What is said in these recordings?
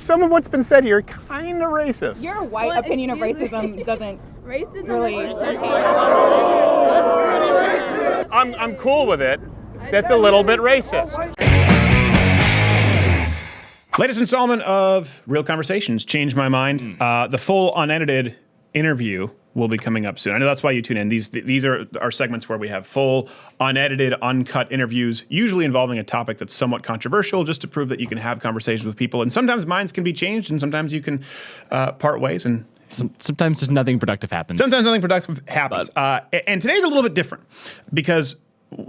some of what's been said here kind of racist. Your white opinion of racism doesn't Racism really. I'm cool with it. That's a little bit racist. Latest installment of Real Conversations, Change My Mind. The full unedited interview will be coming up soon. I know that's why you tune in. These are our segments where we have full, unedited, uncut interviews, usually involving a topic that's somewhat controversial, just to prove that you can have conversations with people. And sometimes minds can be changed, and sometimes you can part ways. And sometimes just nothing productive happens. Sometimes nothing productive happens. And today's a little bit different because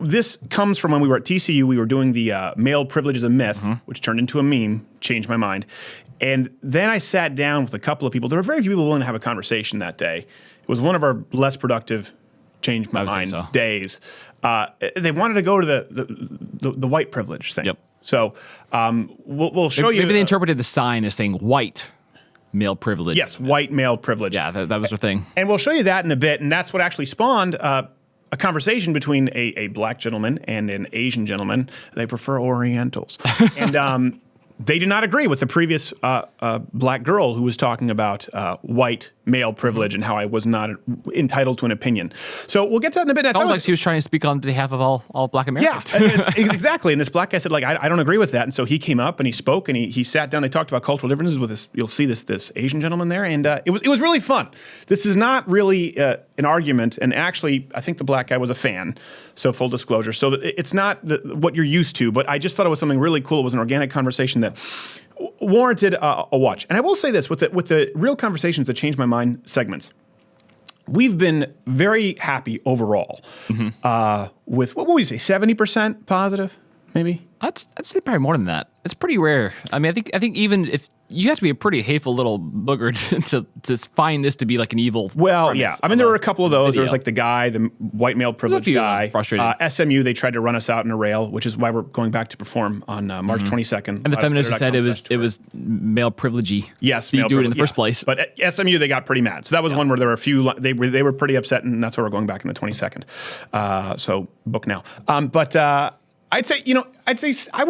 this comes from when we were at TCU. We were doing the male privilege is a myth, which turned into a meme, changed my mind. And then I sat down with a couple of people. There were very few people willing to have a conversation that day. It was one of our less productive change my mind days. They wanted to go to the white privilege thing. Yep. So we'll show you. Maybe they interpreted the sign as saying white male privilege. Yes, white male privilege. Yeah, that was their thing. And we'll show you that in a bit. And that's what actually spawned a conversation between a black gentleman and an Asian gentleman. They prefer Orientals. And they did not agree with the previous black girl who was talking about white male privilege and how I was not entitled to an opinion. So we'll get to that in a bit. Sounds like she was trying to speak on behalf of all black Americans. Yeah, exactly. And this black guy said, like, I don't agree with that. And so he came up and he spoke and he sat down. They talked about cultural differences with this. You'll see this Asian gentleman there. And it was really fun. This is not really an argument. And actually, I think the black guy was a fan. So full disclosure. So it's not what you're used to. But I just thought it was something really cool. It was an organic conversation that warranted a watch. And I will say this, with the Real Conversations That Changed My Mind segments, we've been very happy overall with, what would you say, 70% positive, maybe? I'd say probably more than that. It's pretty rare. I mean, I think even if you have to be a pretty hateful little booger to find this to be like an evil. Well, yeah. I mean, there were a couple of those. Video. There was like the guy, the white male privilege guy. Frustrated. SMU, they tried to run us out in a rail, which is why we're going back to perform on March 22nd. And the feminists said it was male privilege-y. Yes, so you do it in the first place. But at SMU, they got pretty mad. So that was one where there were a few. They were pretty upset, and that's why we're going back in the 22nd. So book now. I would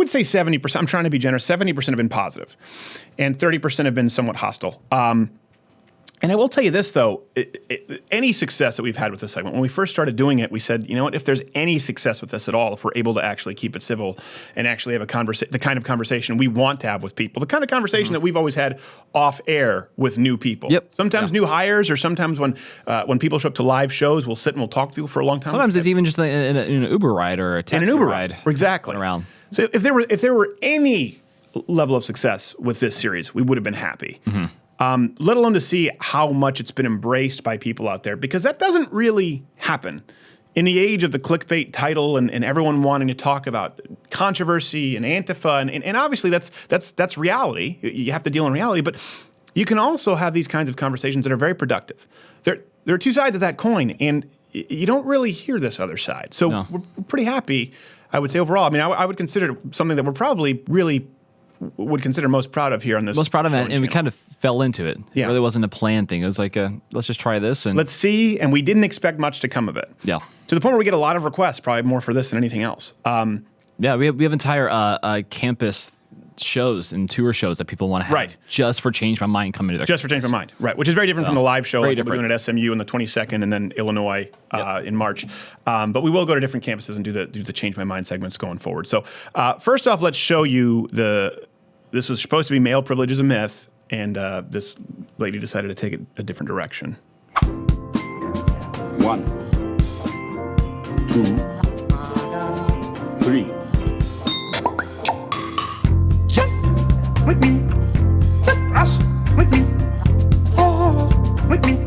say 70%. I'm trying to be generous. 70% have been positive, and 30% have been somewhat hostile. And I will tell you this, though, any success that we've had with this segment, when we first started doing it, we said, you know what, if there's any success with this at all, if we're able to actually keep it civil and actually have the kind of conversation we want to have with people, the kind of conversation that we've always had off air with new people. Yep. Sometimes new hires, or sometimes when people show up to live shows, we'll sit and we'll talk to people for a long time. Sometimes it's even just in an Uber ride or a taxi ride. Exactly. Around. So if there were any level of success with this series, we would have been happy. Let alone to see how much it's been embraced by people out there, because that doesn't really happen. In the age of the clickbait title and everyone wanting to talk about controversy and Antifa, and obviously that's reality. You have to deal in reality, but you can also have these kinds of conversations that are very productive. There are two sides of that coin, and you don't really hear this other side. So we're pretty happy, I would say, overall. I mean, I would consider it something that we're probably really would consider most proud of here on this. Most proud of that, and we kind of fell into it. Yeah. It really wasn't a planned thing. It was like, let's just try this. And let's see, and we didn't expect much to come of it. Yeah. To the point where we get a lot of requests, probably more for this than anything else. Yeah, we have entire campus shows and tour shows that people want to have just for Change My Mind coming to their Just for Change My Mind, right, which is very different from the live show we're doing at SMU on the 22nd and then Illinois in March. But we will go to different campuses and do the Change My Mind segments going forward. So first off, let's show you this was supposed to be male privilege is a myth, and this lady decided to take it a different direction. 1, 2, 3. Jump with me, jump us with me, oh, with me,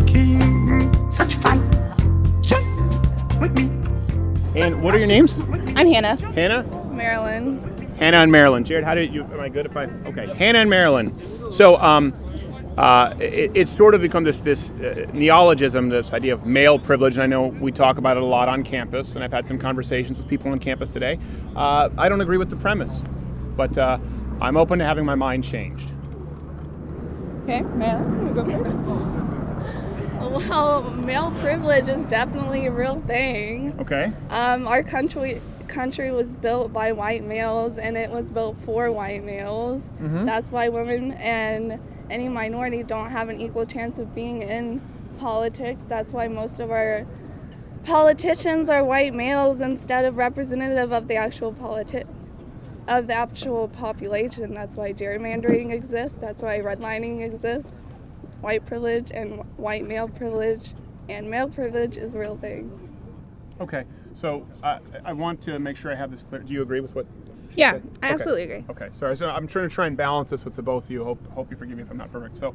keep such fun. Jump with me. And what are your names? I'm Hannah. Hannah? Marilyn. Hannah and Marilyn. Jared, am I good if I? Okay, Hannah and Marilyn. So it's sort of become this neologism, this idea of male privilege, and I know we talk about it a lot on campus, and I've had some conversations with people on campus today. I don't agree with the premise, but I'm open to having my mind changed. Okay, Marilyn, go first. Well, male privilege is definitely a real thing. Okay. Our country country was built by white males and it was built for white males. That's why women and any minority don't have an equal chance of being in politics. That's why most of our politicians are white males instead of representative of the actual population. That's why gerrymandering exists. That's why redlining exists. White privilege and white male privilege and male privilege is a real thing. Okay, so I want to make sure I have this clear. Do you agree with what? Yeah, Okay. I absolutely agree. Okay, sorry. So I'm trying to and balance this with the both of you. Hope you forgive me if I'm not perfect. So,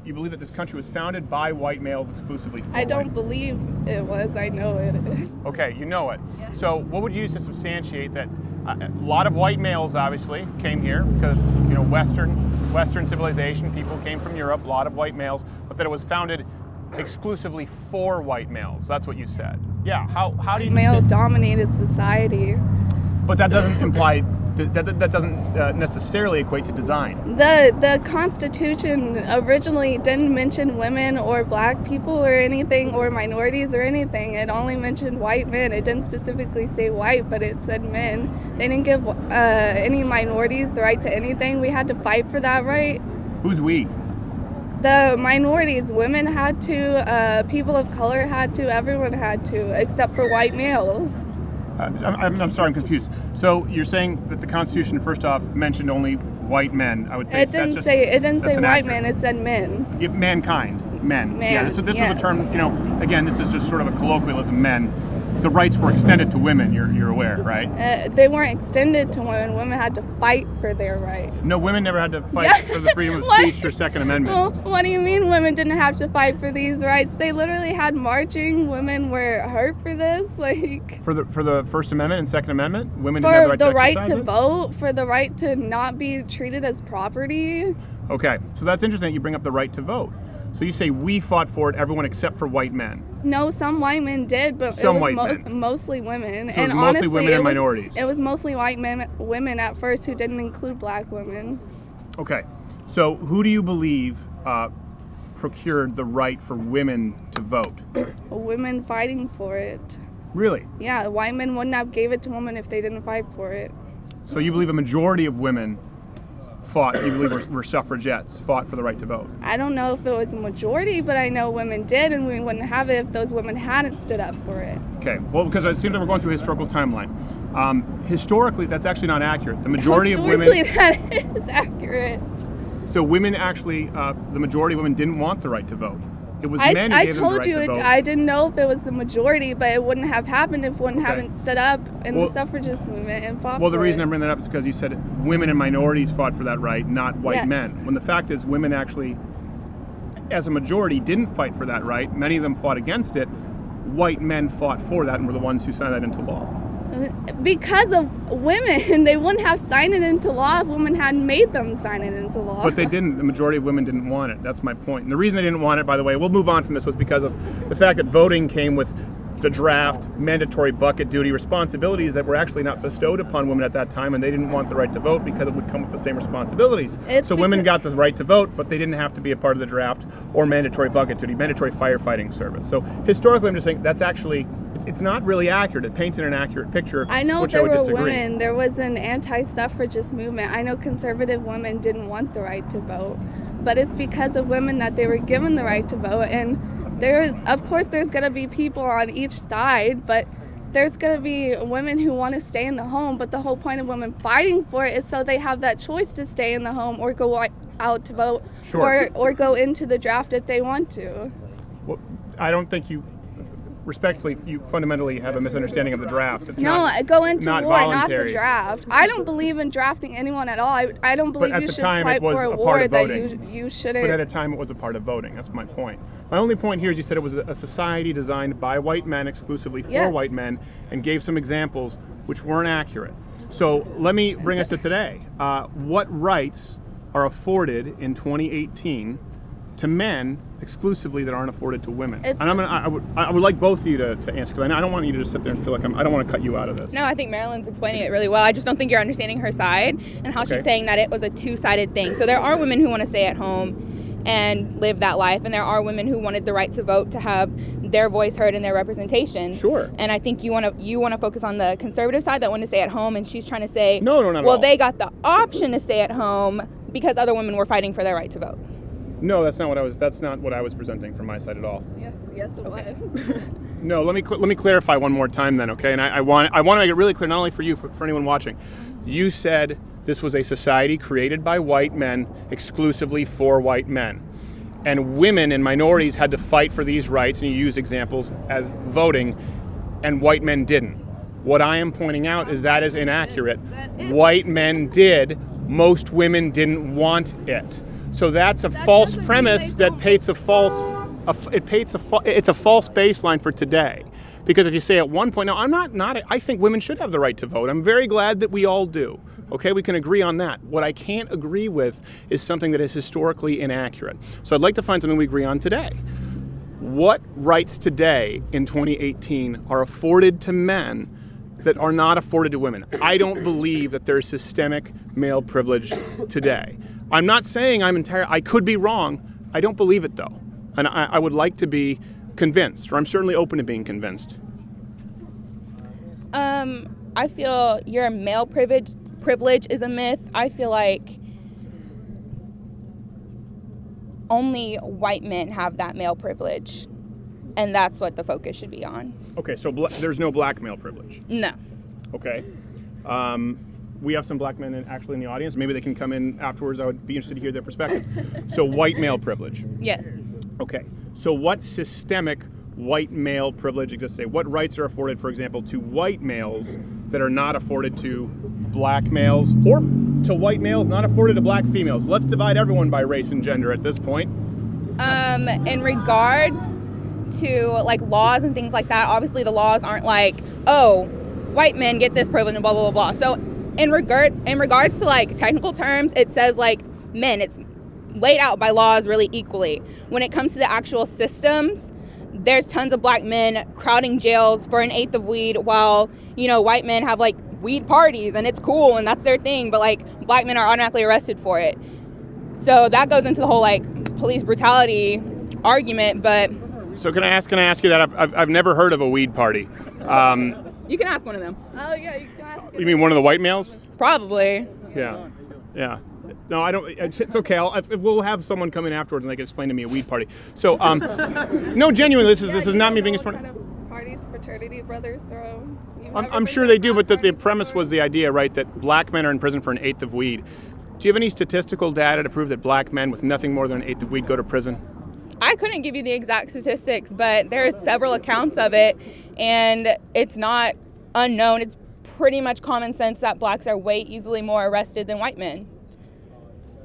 you believe that this country was founded by white males exclusively? For I don't white- believe it was. I know it is. Okay, you know it. So, what would you use to substantiate that? A lot of white males obviously came here because Western civilization. People came from Europe. A lot of white males, but that it was founded exclusively for white males. That's what you said. Yeah. How do you? Male-dominated society. But that doesn't imply that doesn't necessarily equate to design. The Constitution originally didn't mention women or black people or anything or minorities or anything. It only mentioned white men. It didn't specifically say white, but it said men. They didn't give any minorities the right to anything. We had to fight for that right. Who's we? The minorities, women had to, people of color had to, everyone had to, except for white males. I'm sorry, I'm confused. So you're saying that the Constitution, first off, mentioned only white men? I would say It didn't say white men. It said men. Mankind, men. Yeah, this was a yes. term. Again, this is just sort of a colloquialism. Men. The rights were extended to women. You're aware, right? They weren't extended to women. Women had to fight for their rights. No, women never had to fight for the freedom of What? speech or Second Amendment. Well, what do you mean women didn't have to fight for these rights? They literally had marching. Women were hurt for this, like For the First Amendment and Second Amendment, women didn't have for the the right right to to exercise it? vote, for the right to not be treated as property. Okay, so that's interesting that you bring up the right to vote. So you say we fought for it, everyone except for white men. No, some white men did, but Some it white was men. mostly women. So it was and mostly honestly, women and minorities. It was mostly white women at first who didn't include black women. Okay, so who do you believe procured the right for women to vote? Women fighting for it. Really? Yeah, white men wouldn't have gave it to women if they didn't fight for it. So you believe a majority of women you believe were suffragettes, fought for the right to vote? I don't know if it was a majority, but I know women did, and we wouldn't have it if those women hadn't stood up for it. Okay, well, because it seems like we're going through a historical timeline. Historically, that's actually not accurate. The majority of women... Historically, that is accurate. So women actually, the majority of women didn't want the right to vote. It was men who I gave them the told right you, to vote. I didn't know if it was the majority, but it wouldn't have happened if women Okay. haven't stood up in Well- the suffragist movement and fought Well, the for reason it. I bring that up is because you said women and minorities fought for that right, not white Yes. men. When the fact is women actually, as a majority, didn't fight for that right. Many of them fought against it. White men fought for that and were the ones who signed that into law. Because of women, they wouldn't have signed it into law if women hadn't made them sign it into law. But they didn't. The majority of women didn't want it. That's my point. And the reason they didn't want it, by the way, we'll move on from this, was because of the fact that voting came with the draft, mandatory bucket duty responsibilities that were actually not bestowed upon women at that time, and they didn't want the right to vote because it would come with the same responsibilities. It's So women because- got the right to vote, but they didn't have to be a part of the draft or mandatory bucket duty, mandatory firefighting service. So historically, I'm just saying that's actually, it's not really accurate. It paints an inaccurate picture, I know which there I would were disagree. women, there was an anti-suffragist movement. I know conservative women didn't want the right to vote, but it's because of women that they were given the right to vote. And of course, there's going to be people on each side, but there's going to be women who want to stay in the home. But the whole point of women fighting for it is so they have that choice to stay in the home or go out to vote, Sure. or go into the draft if they want to. Well, I don't think respectfully, you fundamentally have a misunderstanding of the draft. It's No, not, go into not war, not the voluntary. draft. I don't believe in drafting anyone at all. I don't believe at you the should time, fight it was for a a part war of that voting. you But shouldn't. at a time, it was a part of voting. That's my point. My only point here is you said it was a society designed by white men exclusively for Yes. white men, and gave some examples which weren't accurate. So let me bring us to today. What rights are afforded in 2018 to men exclusively that aren't afforded to women? It's- And I would like both of you to answer, because I don't want you to just sit there and feel like I don't want to cut you out of this. No, I think Marilyn's explaining it really well. I just don't think you're understanding her side and how Okay. she's saying that it was a two-sided thing. So there are women who want to stay at home and live that life, and there are women who wanted the right to vote, to have their voice heard and their representation. Sure. And I think you want to focus on the conservative side that want to stay at home, and she's trying to say, No, not at well, all. they got the option to stay at home because other women were fighting for their right to vote. No, that's not what I was presenting from my side at all. Yes, it was. No, let me clarify one more time then, okay? And I want to make it really clear, not only for you, for anyone watching. You said this was a society created by white men exclusively for white men. And women and minorities had to fight for these rights, and you use examples as voting, and white men didn't. What I am pointing out is that is inaccurate. White men did, most women didn't want it. So that's a false doesn't mean premise they that don't. paints a false it's a false baseline for today. Because if you say at one point, now I think women should have the right to vote. I'm very glad that we all do. Okay, we can agree on that. What I can't agree with is something that is historically inaccurate. So I'd like to find something we agree on today. What rights today in 2018 are afforded to men that are not afforded to women? I don't believe that there's systemic male privilege today. I'm not saying I could be wrong. I don't believe it though. And I would like to be convinced, or I'm certainly open to being convinced. I feel your male privilege is a myth. I feel like only white men have that male privilege, and that's what the focus should be on. Okay, so there's no black male privilege. No. Okay. We have some black men actually in the audience. Maybe they can come in afterwards. I would be interested to hear their perspective. So white male privilege. Yes. Okay. So what systemic white male privilege exists today? What rights are afforded, for example, to white males that are not afforded to black males, or to white males not afforded to black females? Let's divide everyone by race and gender at this point. In regards to like laws and things like that, obviously the laws aren't like, oh, white men get this privilege and blah blah blah blah. So in regards to like technical terms, it says like men. It's laid out by laws really equally. When it comes to the actual systems, there's tons of black men crowding jails for an eighth of weed, while white men have like weed parties and it's cool and that's their thing, but like black men are automatically arrested for it. So that goes into the whole like police brutality argument. But So can I ask you that? I've never heard of a weed party. you can ask one of them. Oh yeah, you can ask. You mean one of the white males? Probably. Yeah. No, I don't. It's okay. We'll have someone come in afterwards and they can explain to me a weed party. So, no, genuinely, this is not me being a smart. Kind of parties fraternity brothers throw. I'm sure they do, but the premise was the idea, right, that black men are in prison for an eighth of weed. Do you have any statistical data to prove that black men with nothing more than an eighth of weed go to prison? I couldn't give you the exact statistics, but there's several accounts of it, and it's not unknown. It's pretty much common sense that blacks are way easily more arrested than white men.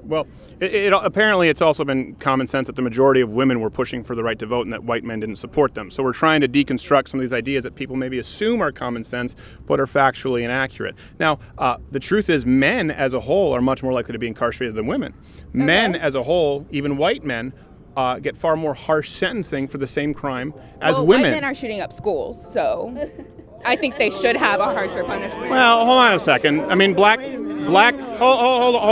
Well, apparently it's also been common sense that the majority of women were pushing for the right to vote and that white men didn't support them. So we're trying to deconstruct some of these ideas that people maybe assume are common sense but are factually inaccurate. Now, the truth is men as a whole are much more likely to be incarcerated than women. Men as a whole, even white men, get far more harsh sentencing for the same crime as women. White men are shooting up schools, so I think they should have a harsher punishment. Well, hold on a second. I mean, hold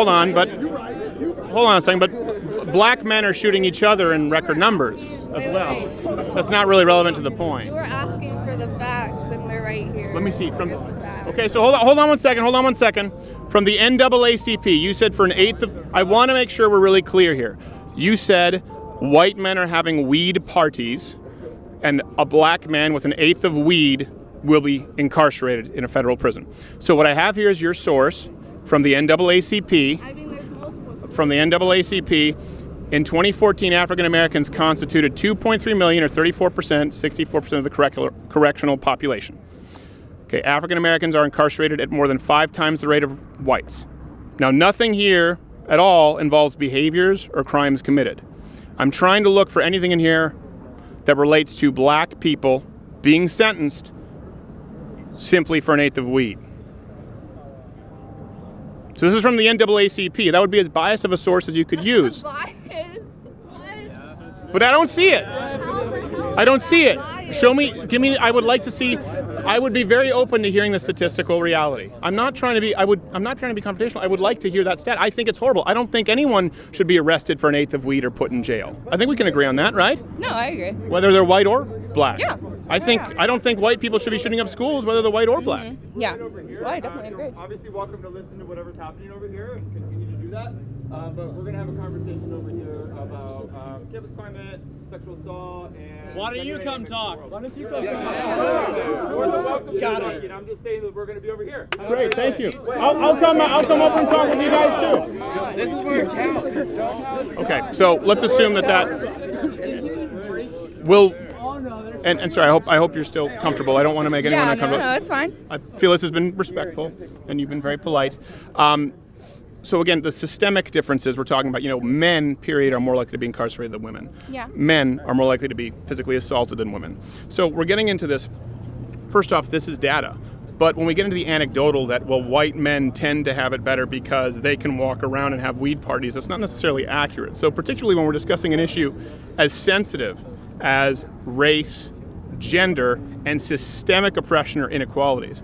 on, but hold on a second. But black men are shooting each other in record numbers as well. That's not really relevant to the point. You were asking for the facts, and they're right here. Let me see. Here's the facts. Okay, so hold on one second. From the NAACP, you said for an eighth of. I want to make sure we're really clear here. You said white men are having weed parties, and a black man with an eighth of weed will be incarcerated in a federal prison. So what I have here is your source from the NAACP. I mean, there's multiple. From the NAACP, in 2014, African Americans constituted 2.3 million, or 34%, 64% of the correctional population. Okay, African Americans are incarcerated at more than 5 times the rate of whites. Now, nothing here at all involves behaviors or crimes committed. I'm trying to look for anything in here that relates to black people being sentenced simply for an eighth of weed. So this is from the NAACP. That would be as biased of a source as you could use. But I don't see it. I don't see it. Show me, I would like to see I would be very open to hearing the statistical reality. I'm not trying to be confrontational. I would like to hear that stat. I think it's horrible. I don't think anyone should be arrested for an eighth of weed or put in jail. I think we can agree on that, right? No, I agree. Whether they're white or black. Yeah. I don't think white people should be shooting up schools, whether they're white or black. Yeah. Well, I definitely agree. Obviously, welcome to listen to whatever's happening over here and continue to do that. But we're going to have a conversation over here about campus climate, sexual assault, and... Why don't you come talk? Why don't you come talk? More than welcome to it. I'm just saying that we're going to be over here. Great, thank you. I'll come over and talk with you guys too. This is where it counts. Okay, so let's assume that will. And sorry, I hope you're still comfortable. I don't want to make anyone uncomfortable. No, it's fine. I feel this has been respectful, and you've been very polite. So again, the systemic differences we're talking about, men, period, are more likely to be incarcerated than women. Yeah. Men are more likely to be physically assaulted than women. So we're getting into this. First off, this is data. But when we get into the anecdotal that, white men tend to have it better because they can walk around and have weed parties, that's not necessarily accurate. So particularly when we're discussing an issue as sensitive as race, gender, and systemic oppression or inequalities,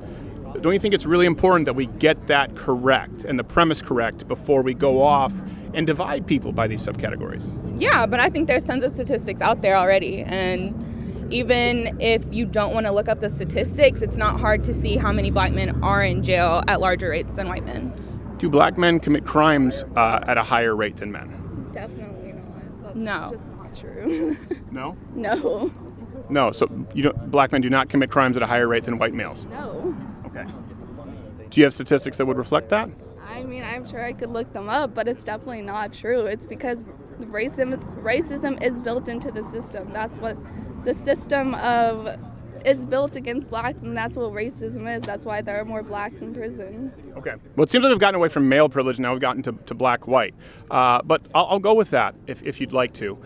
don't you think it's really important that we get that correct and the premise correct before we go off and divide people by these subcategories? Yeah, but I think there's tons of statistics out there already. And even if you don't want to look up the statistics, it's not hard to see how many black men are in jail at larger rates than white men. Do black men commit crimes at a higher rate than men? Definitely not. That's No. just not true. No? No. No, so black men do not commit crimes at a higher rate than white males? No. Okay. Do you have statistics that would reflect that? I mean, I'm sure I could look them up, but it's definitely not true. It's because racism is built into the system. That's what the system is built against blacks, and that's what racism is. That's why there are more blacks in prison. Okay. Well, it seems like we've gotten away from male privilege, now we've gotten to black-white. But I'll go with that if you'd like to.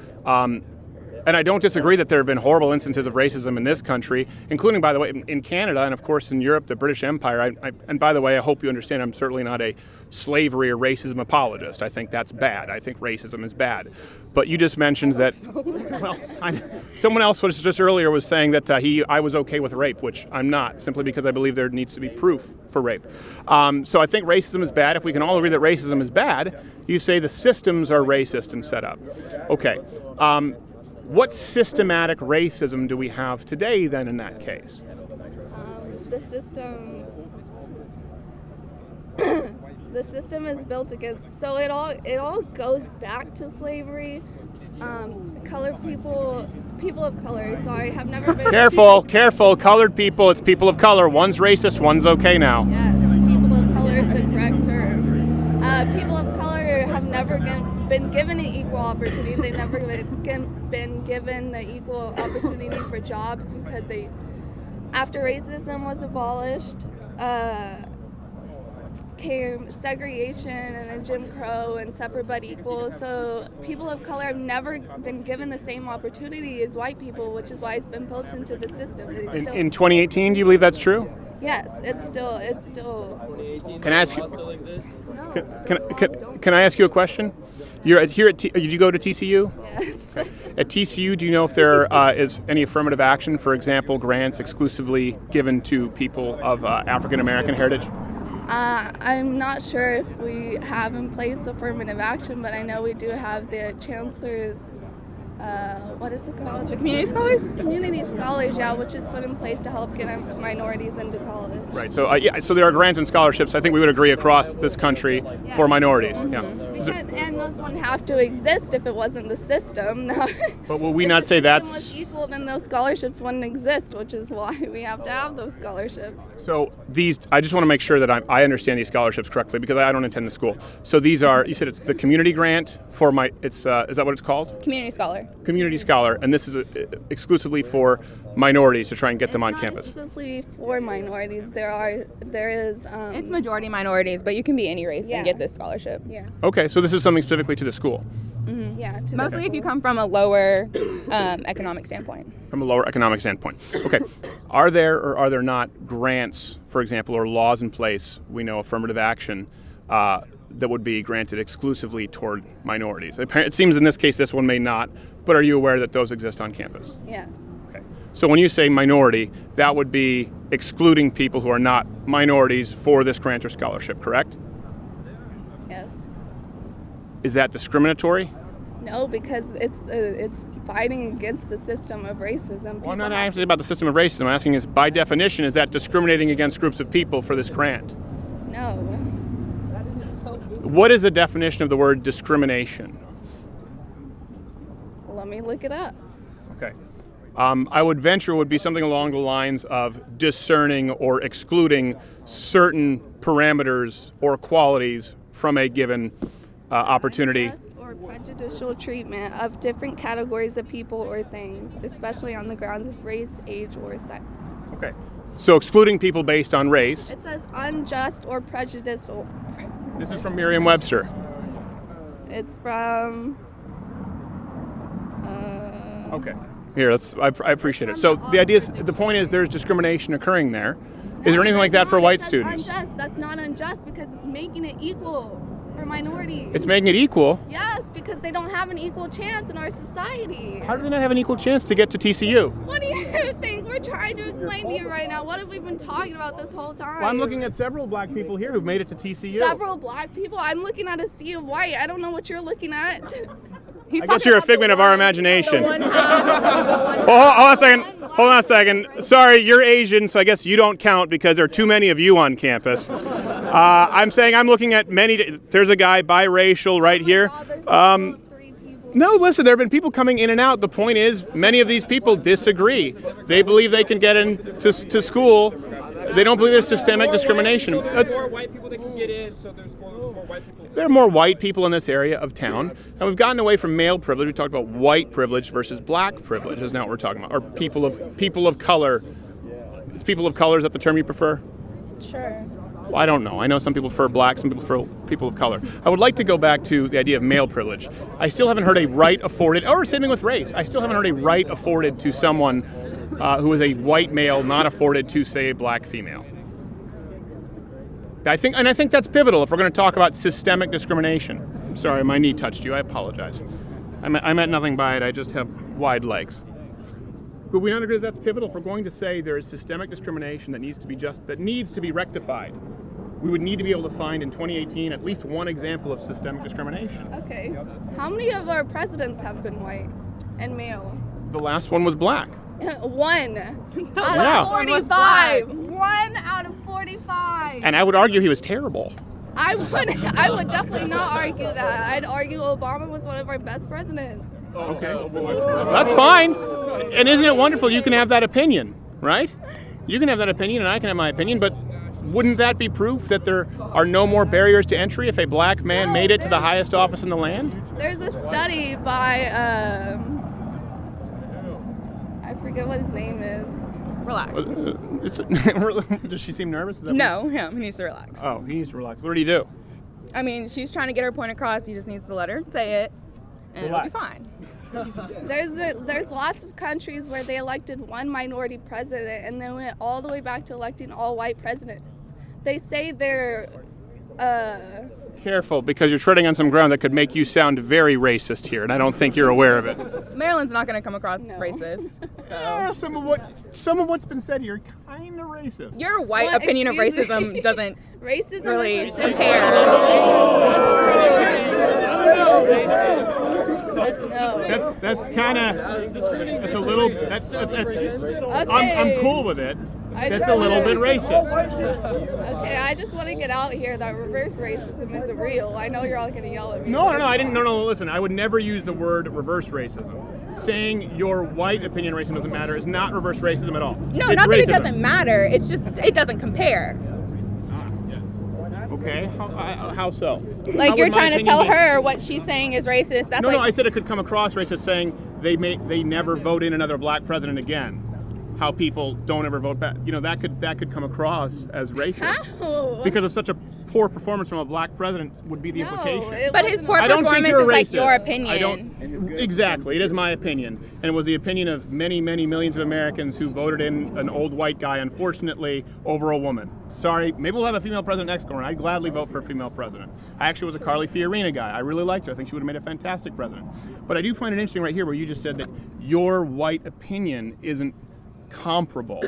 And I don't disagree that there have been horrible instances of racism in this country, including, by the way, in Canada and, of course, in Europe, the British Empire. And by the way, I hope you understand I'm certainly not a slavery or racism apologist. I think that's bad. I think racism is bad. But you just mentioned that, someone else was just earlier was saying that I was okay with rape, which I'm not, simply because I believe there needs to be proof for rape. So I think racism is bad. If we can all agree that racism is bad, you say the systems are racist and set up. Okay. What systematic racism do we have today then in that case? The system is built against, so it all goes back to slavery. Colored people of color, sorry, have never been... Careful, colored people, it's people of color. One's racist, one's okay now. Yes, people of color is the correct term. People of color have never been given an equal opportunity. They've never been given the equal opportunity for jobs because after racism was abolished, came segregation and then Jim Crow and separate but equal. So people of color have never been given the same opportunity as white people, which is why it's been built into the system. In 2018, do you believe that's true? Yes, it's still. Can I ask you? Can I ask you a question? Did you go to TCU? Yes. At TCU, do you know if there is any affirmative action, for example, grants exclusively given to people of African American heritage? I'm not sure if we have in place affirmative action, but I know we do have the chancellor's, what is it called? The community scholars? Community scholars, yeah, which is put in place to help get minorities into college. Right. So so there are grants and scholarships. I think we would agree across this country for minorities. Yeah. And those wouldn't have to exist if it wasn't the system. But will we not say that's... If the system was equal, then those scholarships wouldn't exist, which is why we have to have those scholarships. So I just want to make sure that I understand these scholarships correctly because I don't attend the school. So these are, you said it's the community grant for is that what it's called? Community scholar. Community scholar, and this is exclusively for minorities to try and get them on campus. It's not exclusively for minorities. There is. It's majority minorities, but you can be any race and get this scholarship. Yeah. Okay, so this is something specifically to the school. Mm-hmm. Yeah. Mostly if you come from a lower economic standpoint. From a lower economic standpoint. Okay. Are there or are there not grants, for example, or laws in place, we know affirmative action, that would be granted exclusively toward minorities? It seems in this case this one may not, but are you aware that those exist on campus? Yes. Okay. So when you say minority, that would be excluding people who are not minorities for this grant or scholarship, correct? Yes. Is that discriminatory? No, because it's fighting against the system of racism. Well, I'm not asking about the system of racism. I'm asking is, by definition, is that discriminating against groups of people for this grant? No. What is the definition of the word discrimination? Let me look it up. Okay. I would venture it would be something along the lines of discerning or excluding certain parameters or qualities from a given opportunity. Unjust or prejudicial treatment of different categories of people or things, especially on the grounds of race, age, or sex. Okay. So excluding people based on race. It says unjust or prejudicial. This is from Merriam-Webster. It's from. Okay. Here, I appreciate it. So the point is there's discrimination occurring there. Is there anything like that for white students? Unjust. That's not unjust because it's making it equal for minorities. It's making it equal. Yes, because they don't have an equal chance in our society. How do they not have an equal chance to get to TCU? What do you think we're trying to explain to you right now? What have we been talking about this whole time? Well, I'm looking at several black people here who've made it to TCU. Several black people? I'm looking at a sea of white. I don't know what you're looking at. I guess you're a figment of our imagination. Well, hold on a second. Hold on a second. Sorry, you're Asian, so I guess you don't count because there are too many of you on campus. I'm saying I'm looking at many. There's a guy biracial right here. No, listen, there have been people coming in and out. The point is, many of these people disagree. They believe they can get into to school. They don't believe there's systemic discrimination. More white people that can get in, so there's more white people. There are more white people in this area of town, and we've gotten away from male privilege. We talked about white privilege versus black privilege. Is not what we're talking about. Or people of color. Is people of color, is that the term you prefer? Sure. Well, I don't know. I know some people prefer black, some people prefer people of color. I would like to go back to the idea of male privilege. I still haven't heard a right afforded, or same thing with race. I still haven't heard a right afforded to someone who is a white male not afforded to, say, a black female. I think that's pivotal if we're going to talk about systemic discrimination. I'm sorry, my knee touched you. I apologize. I meant nothing by it. I just have wide legs. But we don't agree that that's pivotal. If we're going to say there is systemic discrimination that needs to be rectified, we would need to be able to find in 2018 at least one example of systemic discrimination. Okay. How many of our presidents have been white and male? The last one was black. One out Yeah. of 45. One out of 45. And I would argue he was terrible. I would definitely not argue that. I'd argue Obama was one of our best presidents. Okay. That's fine. And isn't it wonderful you can have that opinion, right? You can have that opinion and I can have my opinion, but wouldn't that be proof that there are no more barriers to entry if a black man made it to the highest office in the land? There's a study by, I forget what his name is. Relax. Does she seem nervous? Is that No, him. He needs to relax. Oh, he needs to relax. What did he do? I mean, she's trying to get her point across. He just needs to let her say it, and Relax. it'll be fine. There's lots of countries where they elected one minority president and then went all the way back to electing all white presidents. They say they're Careful, because you're treading on some ground that could make you sound very racist here, and I don't think you're aware of it. Maryland's not going to come across as racist. Some of what's been said here kind of racist. Your white Well, opinion of excuse me. racism doesn't racism really is a system. compare. That's kind of that's a little that's Okay. I'm cool with it. I That's just a little wanna- bit racist. Okay, I just want to get out here that reverse racism isn't real. I know you're all gonna yell at me. No, I didn't. No. Listen, I would never use the word reverse racism. Saying your white opinion racism doesn't matter is not reverse racism at all. No, It's not that it racism. doesn't matter. It's just it doesn't compare. Okay, how so? Like How you're would my trying to opinion tell be- her what she's saying is racist. That's No, like I said it could come across racist saying they never vote in another black president again. How people don't ever vote back. You know, that could come across as racist. How? Because of such a poor performance from a black president would be the No, implication. it But his wasn't poor I don't think performance you're is like racist. your I opinion. don't exactly. It is my opinion, and it was the opinion of many, many millions of Americans who voted in an old white guy, unfortunately, over a woman. Sorry, maybe we'll have a female president next go around. I'd gladly vote for a female president. I actually was a Carly Fiorina guy. I really liked her. I think she would have made a fantastic president. But I do find it interesting right here where you just said that your white opinion isn't comparable.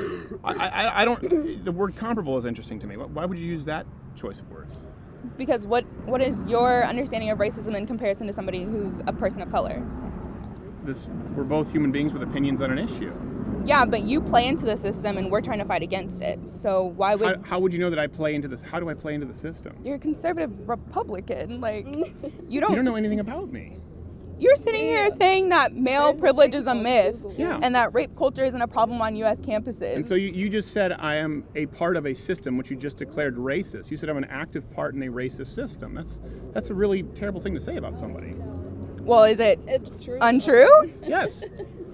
I don't. The word comparable is interesting to me. Why would you use that choice of words? Because what is your understanding of racism in comparison to somebody who's a person of color? We're both human beings with opinions on an issue. Yeah, but you play into the system and we're trying to fight against it. So why would How would you know that I play into this? How do I play into the system? you're a conservative Republican? Like you You don't know anything about me. You're sitting here saying that male privilege is a myth Yeah. and that rape culture isn't a problem on U.S. campuses. And so you just said I am a part of a system which you just declared racist. You said I'm an active part in a racist system. That's a really terrible thing to say about somebody. Well, is it It's true. untrue? Yes.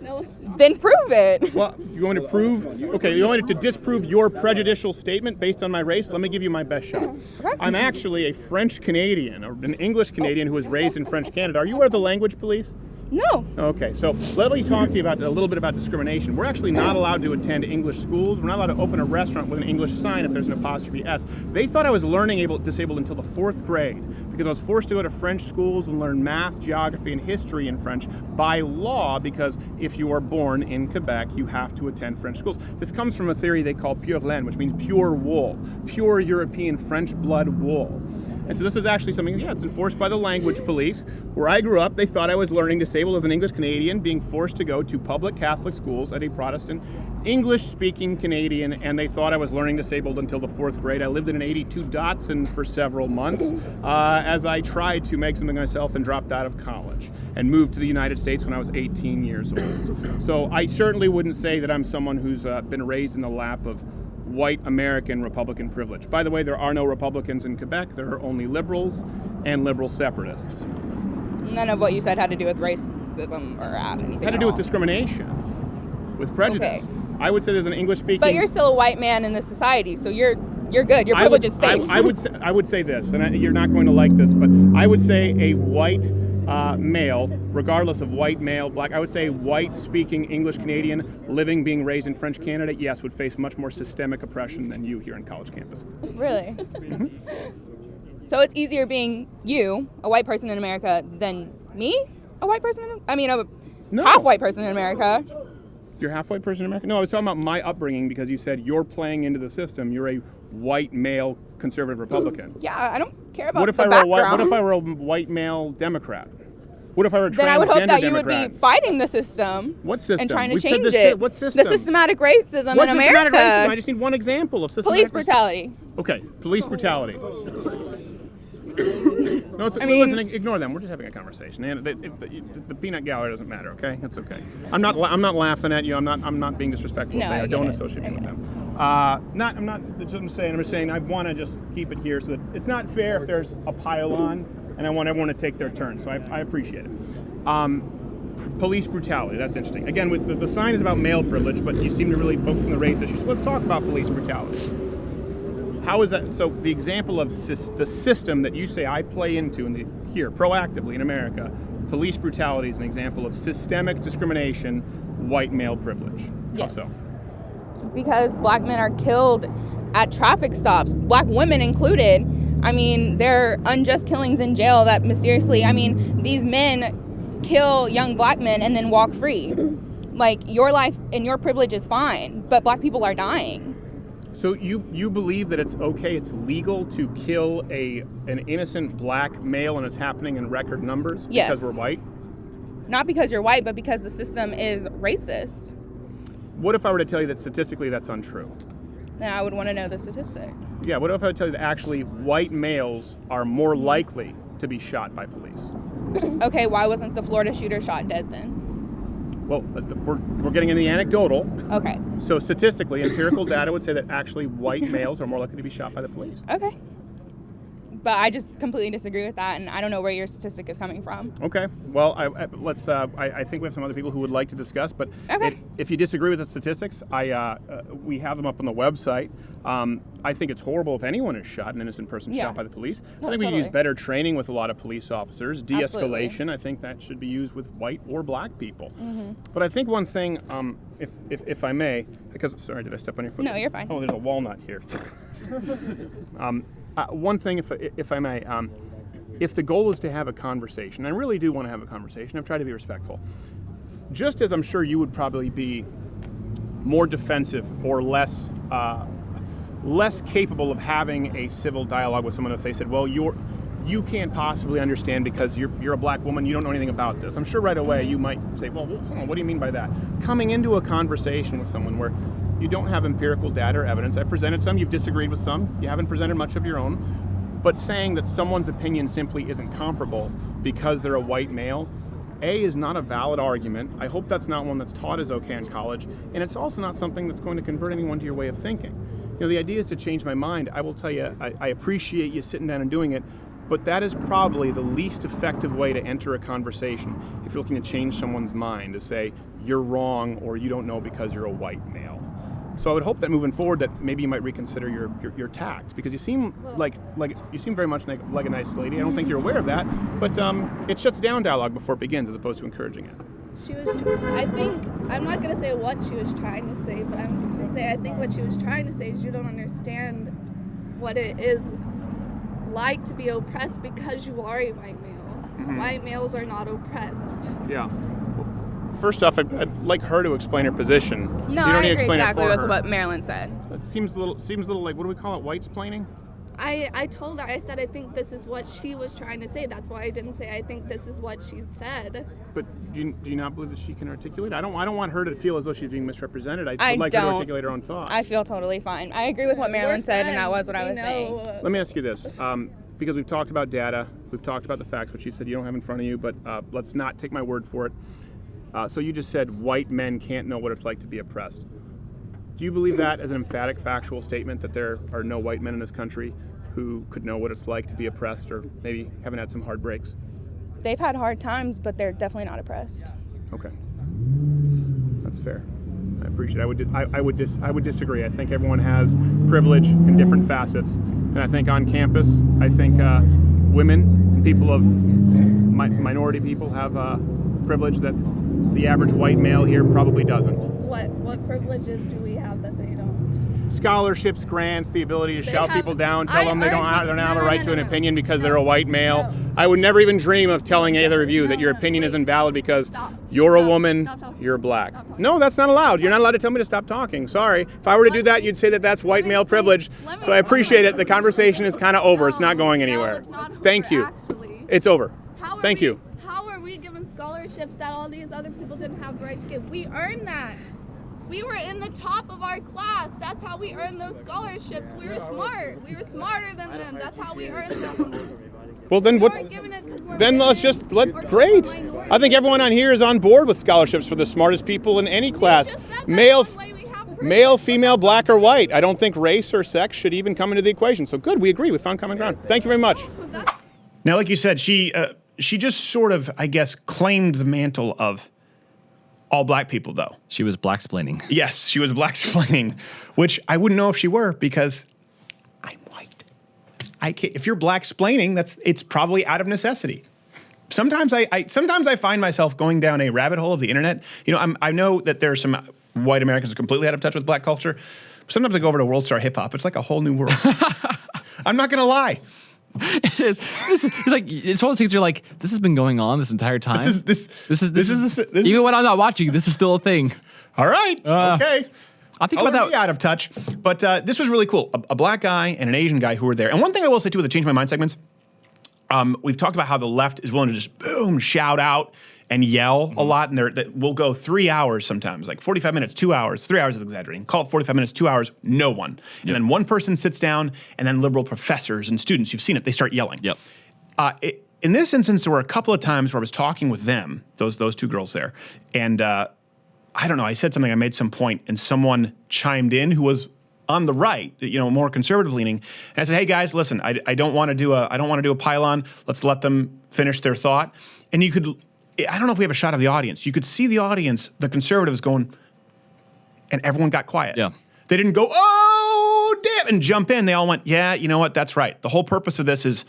No. Then prove it. Well, you want me to prove? Okay, you want me to disprove your prejudicial statement based on my race? Let me give you my best shot. I'm actually a French Canadian, or an English Canadian who was raised in French Canada. Are you aware of the language police? No. Okay, so let me talk to you about a little bit about discrimination. We're actually not allowed to attend English schools. We're not allowed to open a restaurant with an English sign if there's an apostrophe S. They thought I was disabled until the 4th grade because I was forced to go to French schools and learn math, geography, and history in French by law, because if you are born in Quebec, you have to attend French schools. This comes from a theory they call pure laine, which means pure wool, pure European French blood wool. And so this is actually something, it's enforced by the language police. Where I grew up, they thought I was learning disabled as an English Canadian, being forced to go to public Catholic schools at a Protestant English-speaking Canadian, and they thought I was learning disabled until the 4th grade. I lived in an 82 Datsun for several months as I tried to make something of myself and dropped out of college and moved to the United States when I was 18 years old. So I certainly wouldn't say that I'm someone who's been raised in the lap of white American Republican privilege. By the way, there are no Republicans in Quebec. There are only liberals and liberal separatists. None of what you said had to do with racism or anything. It had to at do with all. discrimination, with prejudice. Okay. I would say there's an English-speaking. But you're still a white man in this society, so you're good. Your privilege is safe. I would say this, and you're not going to like this, but I would say a white male, regardless of white, male, black, I would say white-speaking English Canadian living, being raised in French Canada, yes, would face much more systemic oppression than you here on college campus. Really? So it's easier being you, a white person in America, than me, a white person? No. Half-white person in America. You're half white person in America? No, I was talking about my upbringing because you said you're playing into the system. You're a white male conservative Republican. Yeah, I don't care about What if the I were background. what if I were a white male Democrat? What if I were a transgender Then I would hope that you Democrat? would be fighting the system. What system? And trying to We've said change this it. what system? The systematic racism What's in systematic America. racism? I just need one example of systematic Police racism. brutality. Okay, police brutality. No, listen, ignore them. We're just having a conversation. And the peanut gallery doesn't matter. Okay, it's okay. I'm not laughing at you. I'm not being disrespectful. No, There. I get Don't it. associate me I with get them. I'm just saying I want to just keep it here so that it's not fair if there's a pile on, and I want everyone to take their turn. So I appreciate it. Police brutality. That's interesting. Again, with the sign is about male privilege, but you seem to really focus on the race issue. So let's talk about police brutality. How is that? So the example of the system that you say I play into here proactively in America, police brutality is an example of systemic discrimination, white male privilege. Yes. How so? Because black men are killed at traffic stops, black women included. I mean, there are unjust killings in jail that mysteriously, these men kill young black men and then walk free. Like, your life and your privilege is fine, but black people are dying. So you believe that it's okay, it's legal to kill an innocent black male, and it's happening in record numbers Yes. because we're white? Not because you're white, but because the system is racist. What if I were to tell you that statistically that's untrue? Then I would want to know the statistic. Yeah, what if I would tell you that actually white males are more likely to be shot by police? Okay, why wasn't the Florida shooter shot dead then? Well, we're getting into the anecdotal. Okay. So statistically, empirical data would say that actually white males are more likely to be shot by the police. Okay. But I just completely disagree with that, and I don't know where your statistic is coming from. Okay. Well, I think we have some other people who would like to discuss, but Okay. if you disagree with the statistics, we have them up on the website. I think it's horrible if anyone is shot, an innocent person Yeah. shot by the police. No, I think we totally. use better training with a lot of police officers. De-escalation, Absolutely. I think that should be used with white or black people. Mm-hmm. But I think one thing, if I may, because sorry, did I step on your foot? No, you're fine. Oh, there's a walnut here. One thing, if I may, if the goal is to have a conversation, I really do want to have a conversation. I've tried to be respectful. Just as I'm sure you would probably be more defensive or less capable of having a civil dialogue with someone if they said, well, you can't possibly understand because you're a black woman, you don't know anything about this. I'm sure right away you might say, well, hold on, what do you mean by that? Coming into a conversation with someone where you don't have empirical data or evidence, I've presented some, you've disagreed with some, you haven't presented much of your own, but saying that someone's opinion simply isn't comparable because they're a white male, A, is not a valid argument. I hope that's not one that's taught as okay in college, and it's also not something that's going to convert anyone to your way of thinking. You know, the idea is to change my mind. I will tell you, I appreciate you sitting down and doing it, but that is probably the least effective way to enter a conversation if you're looking to change someone's mind, to say you're wrong or you don't know because you're a white male. So I would hope that moving forward that maybe you might reconsider your tact, because you seem like you seem very much like a nice lady. I don't think you're aware of that, but it shuts down dialogue before it begins as opposed to encouraging it. She was, I think, I'm not going to say what she was trying to say, but I'm going to say I think what she was trying to say is you don't understand what it is like to be oppressed because you are a white male. Mm-hmm. White males are not oppressed. Yeah. First off, I'd like her to explain her position. No, you don't I need to agree explain exactly it for with her. what Marilyn said. It seems a little like, what do we call it, white-splaining? I told her, I said I think this is what she was trying to say. That's why I didn't say I think this is what she said. But do you not believe that she can articulate? I don't want her to feel as though she's being misrepresented. I'd I like her to don't. articulate her own thoughts. I feel totally fine. I agree with what Marilyn We're said, and that was friends. what I We was saying. know. Let me ask you this, because we've talked about data, we've talked about the facts, which you said you don't have in front of you, but let's not take my word for it. So you just said white men can't know what it's like to be oppressed. Do you believe that as an emphatic factual statement, that there are no white men in this country who could know what it's like to be oppressed, or maybe haven't had some hard breaks? They've had hard times, but they're definitely not oppressed. Okay, that's fair. I appreciate it. I would disagree. I think everyone has privilege in different facets, and I think on campus, I think women, people of minority people have privilege that the average white male here probably doesn't. What privileges do we have that they don't? Scholarships, grants, the ability to They shout have- people down, tell them they don't don't have a No, right no, to an no, no. opinion because they're a No. white male. No. I would never even dream of telling either of you that your No, opinion wait. is invalid because Stop. you're a Stop. woman, Stop talking. you're black. Stop talking. No, that's not allowed. You're not allowed to tell me to stop talking. Sorry. If I were to do that, you'd say that that's white me male explain- privilege. let me So I appreciate it. The explain. conversation is kind of over. It's No, not going no, anywhere. it's not over, Thank you. actually. It's over. How are Thank we- you. How are we given scholarships that all these other people didn't have the right to get? We earned that. We were in the top of our class. That's how we earned those scholarships. We were smart. We were smarter than them. That's how we earned them. Well, then We what? weren't given it 'cause we're Then let's women just or 'cause great. we're minorities. I think everyone on here is on board with scholarships for the smartest people in any class. You just said that's Male, one way we have male, privilege. female, black or white. I don't think race or sex should even come into the equation. So good, we agree. We found common ground. Thank you very much. That's- Now, like you said, she just sort of, I guess, claimed the mantle of all black people, though. She was black-splaining. Yes, she was black-splaining, which I wouldn't know if she were because I'm white. If you're black-splaining, it's probably out of necessity. Sometimes I find myself going down a rabbit hole of the internet. You know, I know that there's some white Americans who are completely out of touch with black culture. Sometimes I go over to World Star Hip Hop. It's like a whole new world. I'm not gonna lie. It is. It's like it's one of those things you're like, this has been going on this entire time. This is even when I'm not watching, this is still a thing. all right. Okay. I think I'll about never that. be out of touch. But this was really cool. A black guy and an Asian guy who were there. And one thing I will say too with the Change My Mind segments, we've talked about how the left is willing to just boom, shout out and yell a lot. And we'll go 3 hours sometimes, like 45 minutes, 2 hours. 3 hours is exaggerating. Call it 45 minutes, 2 hours, no one. And then one person sits down, and then liberal professors and students, you've seen it, they start yelling. Yep. In this instance, there were a couple of times where I was talking with them, those two girls there, and I don't know, I said something, I made some point, and someone chimed in who was on the right, you know, more conservative leaning, and I said, "Hey guys, listen, I don't want to do a pylon. Let's let them finish their thought." And you could, I don't know if we have a shot of the audience. You could see the audience, the conservatives going, and everyone got quiet. Yeah. They didn't go, "Oh damn," and jump in. They all went, "Yeah, you know what? That's right. The whole purpose of this is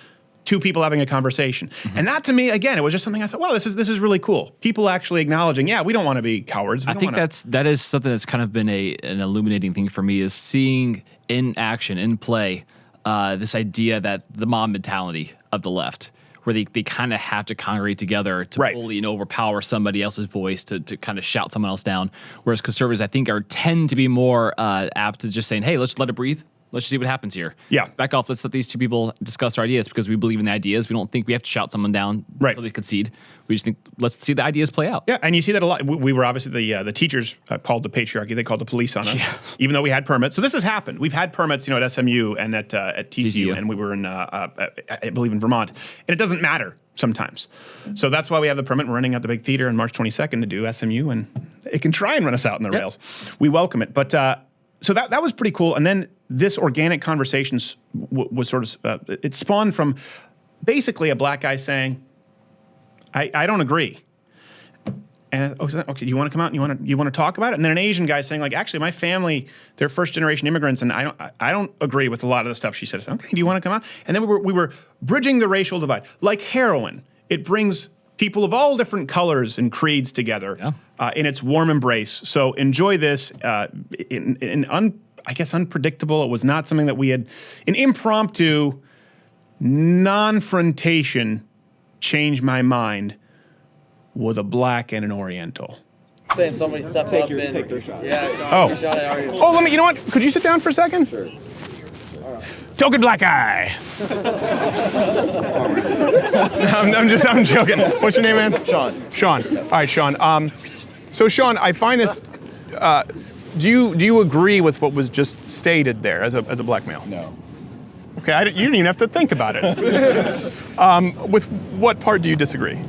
two people having a conversation." And that to me, again, it was just something I thought, wow, this is really cool. People actually acknowledging, yeah, we don't want to be cowards. I think that is something that's kind of been an illuminating thing for me, is seeing in action, in play, this idea that the mob mentality of the left, where they kind of have to congregate together to Right. bully and overpower somebody else's voice to kind of shout someone else down. Whereas conservatives, I think, tend to be more apt to just saying, hey, let's let it breathe. Let's just see what happens here. Yeah. Back off. Let's let these two people discuss our ideas because we believe in the ideas. We don't think we have to shout someone down Right. until they concede. We just think, let's see the ideas play out. Yeah, and you see that a lot. We were obviously the teachers called the patriarchy. They called the police on us, even though we had permits. So this has happened. We've had permits, at SMU and at TCU, TCU. and we were in, I believe, in Vermont. And it doesn't matter sometimes. So that's why we have the permit. We're running out the big theater on March 22nd to do SMU, and it can try and run us out in the rails. We welcome it. But so that was pretty cool. And then this organic conversation was sort of, it spawned from basically a black guy saying, I don't agree. And okay, you want to come out and you want to talk about it? And then an Asian guy saying, like, actually, my family, they're first generation immigrants, and I don't agree with a lot of the stuff she said. I said, okay, do you want to come out? And then we were bridging the racial divide, like heroin. It brings people of all different colors and creeds together in its warm embrace. So enjoy this. I guess unpredictable. It was not something that we had an impromptu non-frontation change my mind with a black and an Oriental. Saying somebody stepped up and take their shot. Oh. Let me. You know what? Could you sit down for a second? Sure. Token black eye. I'm joking. What's your name, man? Sean. All right, Sean. So Sean, I find this. Do you agree with what was just stated there as a black male? No. Okay, you didn't even have to think about it. With what part do you disagree?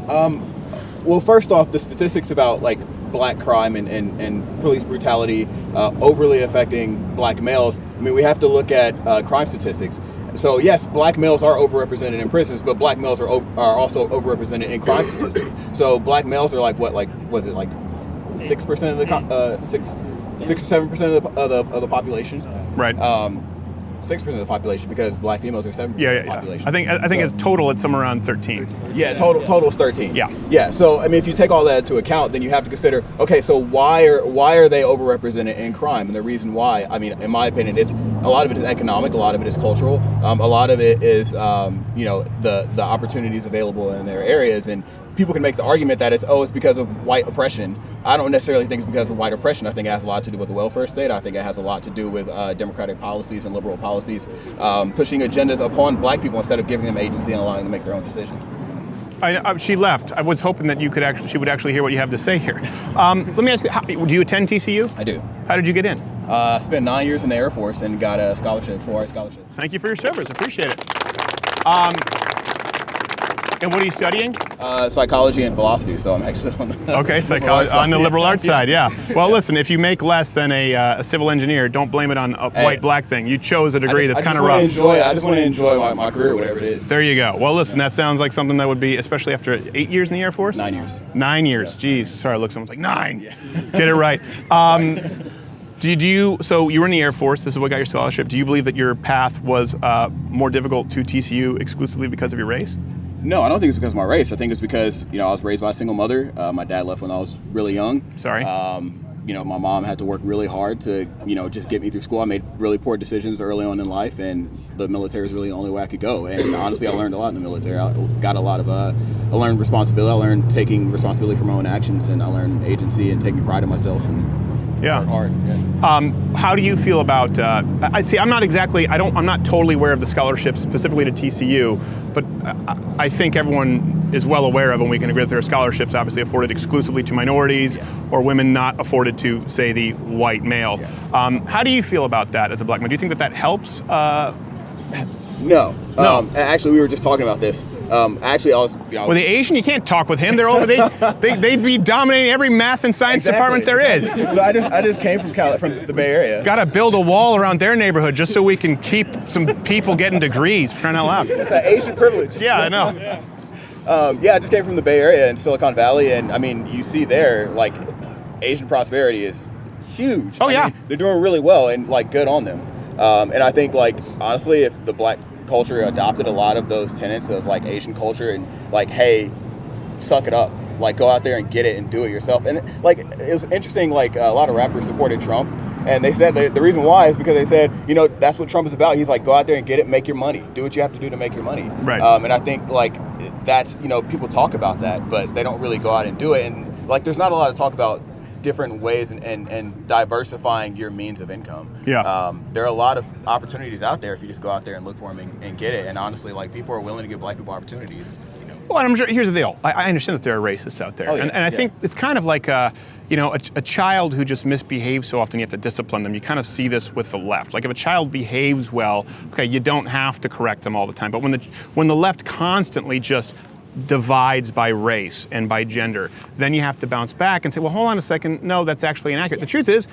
Well, first off, the statistics about like black crime and police brutality overly affecting black males. I mean, we have to look at crime statistics. So yes, black males are overrepresented in prisons, but black males are also overrepresented in crime statistics. So black males are like what, like was it like 6% of the 6 or 7% of the population? Right. 6% of the population, because black females are 7% of the population. I think as total it's somewhere around 13. Yeah, total is 13. Yeah. Yeah. So I mean, if you take all that into account, then you have to consider, okay, so why are they overrepresented in crime? And the reason why, I mean, in my opinion, it's a lot of it is economic, a lot of it is cultural, a lot of it is the opportunities available in their areas, and people can make the argument that it's because of white oppression. I don't necessarily think it's because of white oppression. I think it has a lot to do with the welfare state. I think it has a lot to do with democratic policies and liberal policies, pushing agendas upon black people instead of giving them agency and allowing them to make their own decisions. She left. I was hoping that she would actually hear what you have to say here. Let me ask you, do you attend TCU? I do. How did you get in? I spent 9 years in the Air Force and got a scholarship, 4-hour scholarship. Thank you for your service. Appreciate it. And what are you studying? Psychology and philosophy, so I'm actually on the psychology on the liberal arts side, yeah. Well, listen, if you make less than a civil engineer, don't blame it on a white-black thing. You chose a degree that's kind of rough. I just want to enjoy my career, whatever it is. There you go. Well, listen, that sounds like something that would be, especially after 8 years in the Air Force? 9 years. 9 years, Jeez. Sorry, look, someone's like, 9. Yeah. Get it right. So you were in the Air Force, this is what got your scholarship. Do you believe that your path was more difficult to TCU exclusively because of your race? No, I don't think it's because of my race. I think it's because, I was raised by a single mother. My dad left when I was really young. Sorry. My mom had to work really hard to, just get me through school. I made really poor decisions early on in life, and the military is really the only way I could go. And honestly, I learned a lot in the military. I got a lot of, I learned responsibility. I learned taking responsibility for my own actions, and I learned agency and taking pride in myself. And hard. Yeah. How do you feel about? I'm not totally aware of the scholarship specifically to TCU, but I think everyone is well aware of, and we can agree that there are scholarships obviously afforded exclusively to minorities or women not afforded to, say, the white male. Yeah. How do you feel about that as a black man? Do you think that helps? No. Actually, we were just talking about this. Actually, I was. Well, the Asian, you can't talk with him. They're over. They'd be dominating every math and science department there is. So I just came from the Bay Area. Got to build a wall around their neighborhood just so we can keep some people getting degrees. For crying out loud. It's that Asian privilege. Yeah, I know. I just came from the Bay Area in Silicon Valley, and I mean, you see there, like, Asian prosperity is huge. Oh, yeah. They're doing really well, and like, good on them. And I think, like, honestly, if the black culture adopted a lot of those tenets of like Asian culture and like, hey, suck it up, like go out there and get it and do it yourself. And like, it was interesting, like a lot of rappers supported Trump, And they said the reason why is because they said, you know, that's what Trump is about. He's like, go out there and get it, make your money, do what you have to do to make your money. Right. And I think like that's, you know, people talk about that, but they don't really go out and do it. And like, there's not a lot of talk about different ways and diversifying your means of income. Yeah. There are a lot of opportunities out there if you just go out there and look for them and get it. And honestly, like, people are willing to give black people opportunities. You know. Well, I'm sure. Here's the deal. I understand that there are racists out there, Oh, yeah, and I think it's kind of like a child who just misbehaves so often. You have to discipline them. You kind of see this with the left. Like if a child behaves well, okay, you don't have to correct them all the time. But when the left constantly just divides by race and by gender, then you have to bounce back and say, well, hold on a second. No, that's actually inaccurate. The truth is,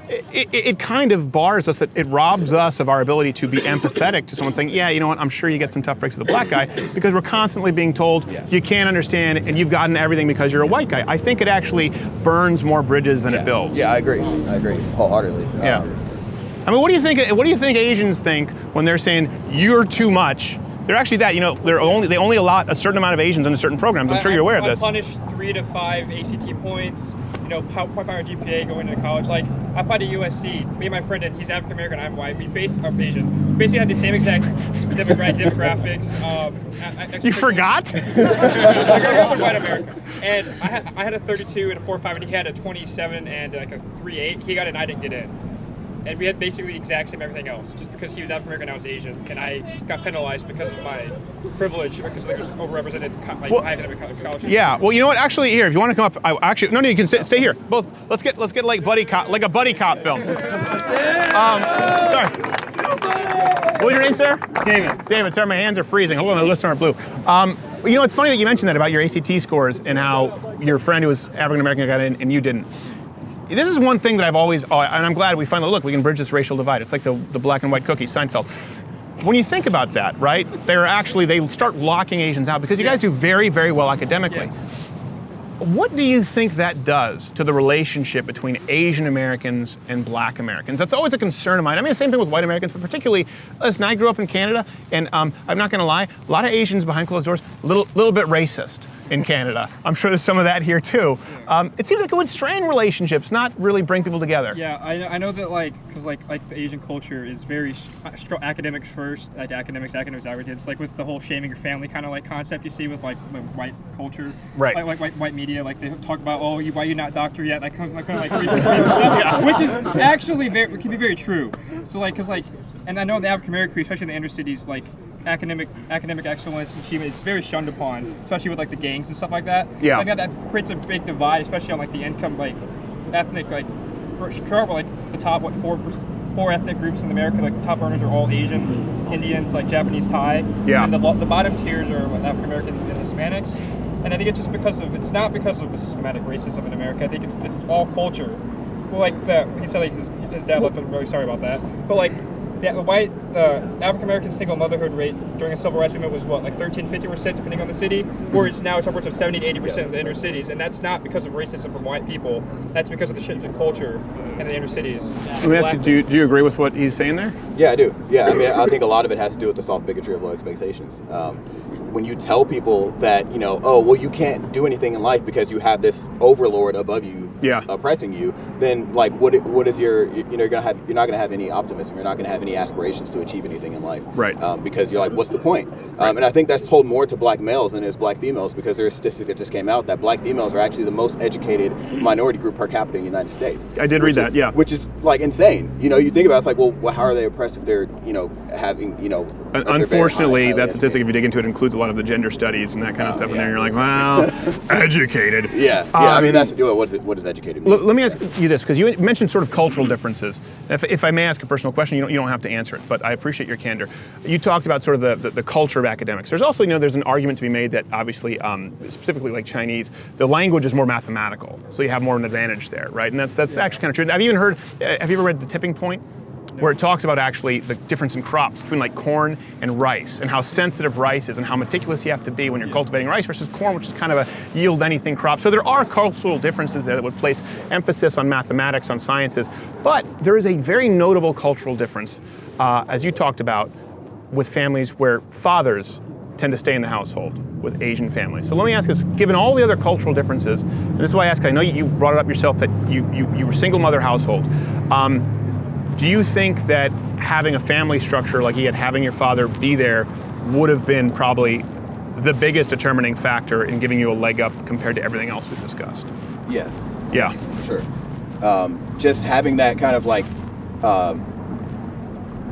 it kind of bars us, it robs us of our ability to be empathetic to someone saying, yeah, you know what, I'm sure you get some tough breaks as a black guy, because we're constantly being told you can't understand and you've gotten everything because you're a white guy. I think it actually burns more bridges than it builds. Yeah, I agree wholeheartedly. Yeah. I mean, what do you think Asians think when they're saying you're too much? They're actually that, you know, they only allot a certain amount of Asians into certain programs. I'm sure you're aware of this. I punished 3 to 5 ACT points, you know, 0.5 GPA going into college. Like, I applied to USC. Me and my friend, and he's African American, I'm white. I'm Asian. We basically had the same exact demographics. You forgot? I'm white American. And I had a 32 and a 4.5, and he had a 27 and like a 3.8. He got it, and I didn't get in. And we had basically the exact same everything else, just because he was African American, I was Asian, and I got penalized because of my privilege, because I was overrepresented academic scholarship. Yeah. Well, you know what? Actually, here, if you want to come up, no, you can stay here. Both. Let's get like buddy cop, like a buddy cop film. Sorry. What was your name, sir? David. Sorry, my hands are freezing. Hold on, the lips aren't blue. You know, it's funny that you mentioned that about your ACT scores and how your friend who was African American got in and you didn't. This is one thing that I've always, and I'm glad we finally, we can bridge this racial divide. It's like the black and white cookie, Seinfeld. When you think about that, right, they start locking Asians out because you guys do very, very well academically. Yeah. What do you think that does to the relationship between Asian Americans and black Americans? That's always a concern of mine. I mean, the same thing with white Americans, but particularly, listen, I grew up in Canada, and I'm not gonna lie, a lot of Asians behind closed doors, little bit racist in Canada. I'm sure there's some of that here too. It seems like it would strain relationships, not really bring people together. Yeah, I know that because the Asian culture is very academics first, like academics averages, like with the whole shaming your family kind of like concept you see with like white culture, right? Like white media, like they talk about why you not doctor yet, that comes like kind of like racist stuff, yeah. Which is actually can be very true. So and I know the African American, especially in the inner cities, like academic excellence and achievement is very shunned upon, especially with like the gangs and stuff like that. Yeah. Like that creates a big divide, especially on like the income, like ethnic, like the top four ethnic groups in America, like the top earners are all Asians, Indians, like Japanese, Thai. Yeah. And the bottom tiers are African Americans and Hispanics. And I think it's just it's not because of the systematic racism in America. I think it's all culture. Well, he said like his dad left. I'm really sorry about that. But like. The African American single motherhood rate during the civil rights movement was what, like 13-50% depending on the city, whereas now it's upwards of 70-80% in the inner cities, and that's not because of racism from white people. That's because of the shifts in culture in the inner cities. Let me ask you, do you agree with what he's saying there? Yeah, I do. Yeah, I mean, I think a lot of it has to do with the soft bigotry of low expectations. When you tell people that, you know, oh, well, you can't do anything in life because you have this overlord above you oppressing you, then like what is you're not gonna have any optimism. You're not gonna have any aspirations to achieve anything in life. Right. Because you're like, what's the point? And I think that's told more to black males than it is black females, because there's a statistic that just came out that black females are actually the most educated minority group per capita in the United States. I did read that, yeah. Which is like insane. You know, you think about it, it's like, well, how are they oppressed if they're, you know, having, you know. Unfortunately, that statistic, if you dig into it, includes a lot of the gender studies and that kind of stuff in there. You're like, well, educated. Yeah. I mean, that's what does educated mean? Let me ask you this, because you mentioned sort of cultural differences. If I may ask a personal question, you don't have to answer it, but I appreciate your candor. You talked about sort of the culture of academics. There's also, there's an argument to be made that obviously, specifically like Chinese, the language is more mathematical, so you have more of an advantage there, right? And that's actually kind of true. Have you ever read The Tipping Point? Where it talks about actually the difference in crops between like corn and rice, and how sensitive rice is and how meticulous you have to be when you're cultivating rice versus corn, which is kind of a yield anything crop. So there are cultural differences there that would place emphasis on mathematics, on sciences, but there is a very notable cultural difference, as you talked about, with families where fathers tend to stay in the household with Asian families. So let me ask this, given all the other cultural differences, and this is why I ask, I know you brought it up yourself that you were single mother household. Do you think that having a family structure like you had, having your father be there, would have been probably the biggest determining factor in giving you a leg up compared to everything else we've discussed? Yes. Yeah. Sure. Just having that kind of like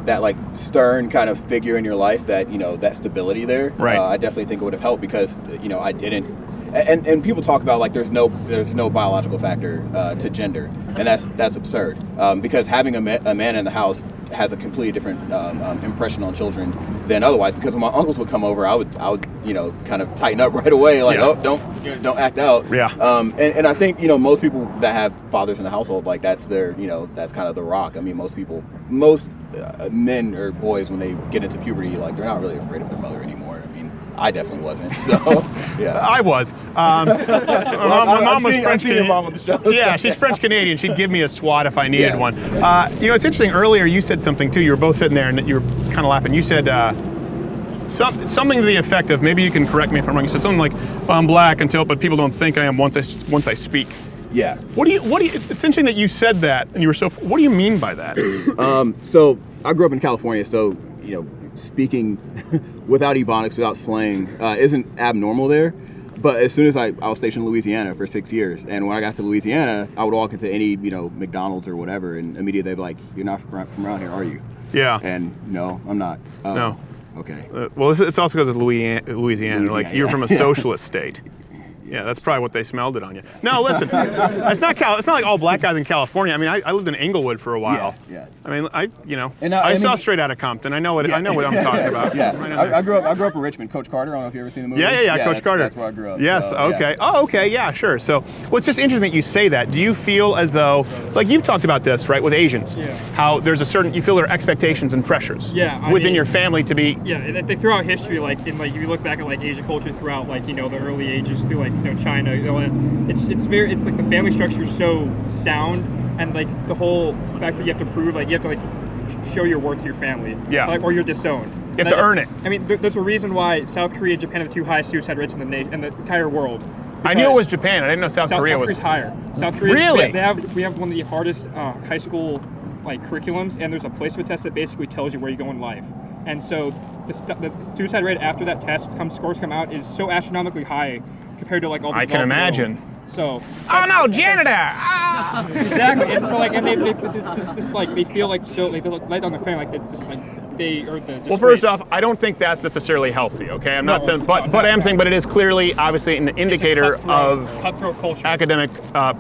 that like stern kind of figure in your life, that that stability there. Right. I definitely think it would have helped because I didn't. And people talk about like there's no biological factor to gender, and that's absurd. Because having a man in the house has a completely different impression on children than otherwise. Because when my uncles would come over, I would kind of tighten up right away, like oh don't act out. Yeah. And I think most people that have fathers in the household, like that's their that's kind of the rock. I mean most men or boys when they get into puberty, like they're not really afraid of their mother anymore. I mean I definitely wasn't. So yeah. I was. My mom was French Canadian. Mom on the show. Yeah, she's French Canadian. She'd give me a swat if I needed Yeah. one. It's interesting. Earlier, you said something too. You were both sitting there and you were kind of laughing. You said something to the effect of, maybe you can correct me if I'm wrong. You said something like, "I'm black but people don't think I am once I speak." Yeah. What do you? It's interesting that you said that, and you were so. What do you mean by that? So I grew up in California, so speaking without ebonics, without slang, isn't abnormal there. But as soon as I was stationed in Louisiana for 6 years, and when I got to Louisiana, I would walk into any McDonald's or whatever, and immediately they'd be like, "You're not from around here, are you?" Yeah. And no, I'm not. No. Okay. Well, it's also because of Louisiana. Like you're from a yeah. socialist state. Yeah, that's probably what they smelled it on you. No, listen, it's not like all black guys in California. I mean, I lived in Inglewood for a while. Yeah. I mean, I I saw mean- Straight Outta Compton. I know what I'm talking about. Yeah. Right on there. I grew up in Richmond. Coach Carter. I don't know if you ever seen the movie. Yeah, Coach Carter. That's where I grew up. Yes. so, Okay. Yeah. Oh, okay. Yeah. Sure. So, well, it's just interesting that you say that. Do you feel as though, like you've talked about this, right, with Asians? Yeah. How there's you feel there are expectations and pressures. Yeah, I within mean- your family to be. Yeah, and throughout history, if you look back at Asian culture throughout the early ages, through China, it's like the family structure is so sound, and the whole fact that you have to prove you have to show your worth to your family. Yeah. Or you're disowned. You have to earn it. I mean, there's a reason why South Korea and Japan are the two highest suicide rates in the entire world. I knew it was Japan. I didn't know South Korea was. Korea's higher. South Korea. Really? We have one of the hardest high school curriculums, and there's a placement test that basically tells you where you go in life. And so the suicide rate after that test scores come out is so astronomically high compared to all the I can developed imagine. world. So. Oh no, janitor! Exactly. And so it's just this they feel so they look light on the family it's just they are the. Well, first off, I don't think that's necessarily healthy. Okay, I'm not saying, but I am saying, but it is clearly, obviously, an indicator of cutthroat culture, academic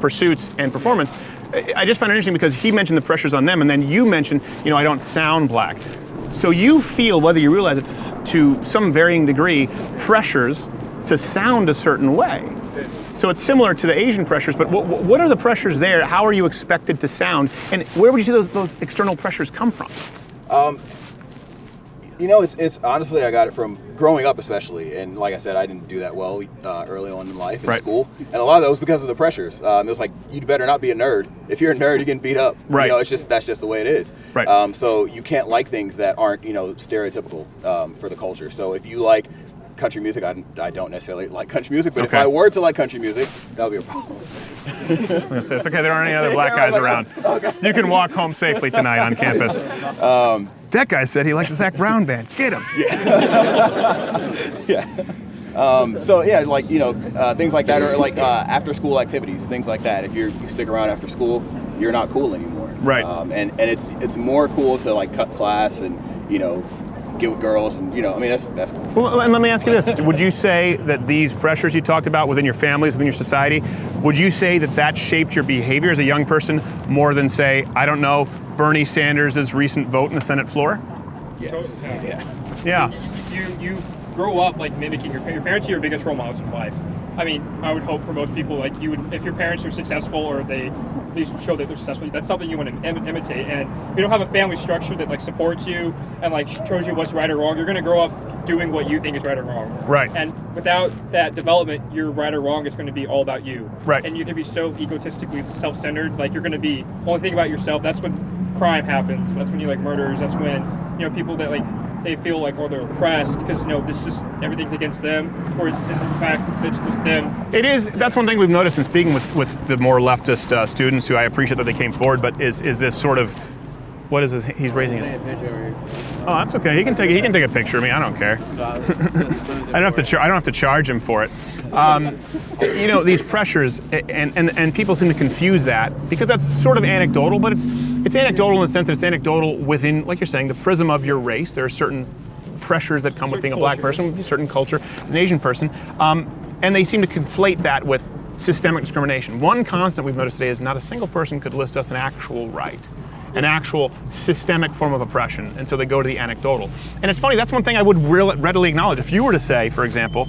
pursuits and performance. I just find it interesting because he mentioned the pressures on them, and then you mentioned, I don't sound black. So you feel, whether you realize it to some varying degree, pressures to sound a certain way. So it's similar to the Asian pressures, but what are the pressures there? How are you expected to sound? And where would you see those external pressures come from? It's honestly, I got it from growing up, especially, and like I said, I didn't do that well early on in life in school, and a lot of that was because of the pressures. It was like, you better not be a nerd. If you're a nerd, you're getting beat up. Right. That's just the way it is. Right. So you can't like things that aren't stereotypical for the culture. So if you like country music, I don't necessarily like country music, but if I were to like country music, that would be a problem. I'm gonna say, it's okay, there aren't any other black guys around. Okay. You can walk home safely tonight on campus. That guy said he liked the Zach Brown band. Get him. Yeah. So yeah, things like that, or after school activities, things like that. If you stick around after school, you're not cool anymore. Right. And it's more cool to cut class and get with girls, and that's cool. Well, and let me ask you this: would you say that these pressures you talked about within your families, within your society, would you say that shaped your behavior as a young person more than, say, I don't know, Bernie Sanders' recent vote in the Senate floor? Yes. Yeah. You grow up mimicking your parents are your biggest role models in life. I mean, I would hope for most people if your parents are successful or they at least show that they're successful, that's something you want to imitate. And if you don't have a family structure that supports you and shows you what's right or wrong, you're going to grow up doing what you think is right or wrong. Right. And without that development, your right or wrong is going to be all about you. Right. And you're going to be so egotistically self-centered, you're going to be only thinking about yourself. That's when crime happens. That's when you murders. That's when people that they feel like, or they're oppressed because, you know, it's just everything's against them, or it's in fact it's just them. It is. That's one thing we've noticed in speaking with the more leftist students, who I appreciate that they came forward. But is this sort of, what is this? He's raising his. Oh, that's okay. He can take a picture of me. I don't care. I don't have to charge him for it. You know, these pressures, and people seem to confuse that because that's sort of anecdotal, but it's anecdotal in the sense that it's anecdotal within, like you're saying, the prism of your race. There are certain pressures that come with being a black person, with a certain culture, as an Asian person, and they seem to conflate that with systemic discrimination. One constant we've noticed today is not a single person could list us an actual right, an actual systemic form of oppression, and so they go to the anecdotal. And it's funny, that's one thing I would readily acknowledge. If you were to say, for example,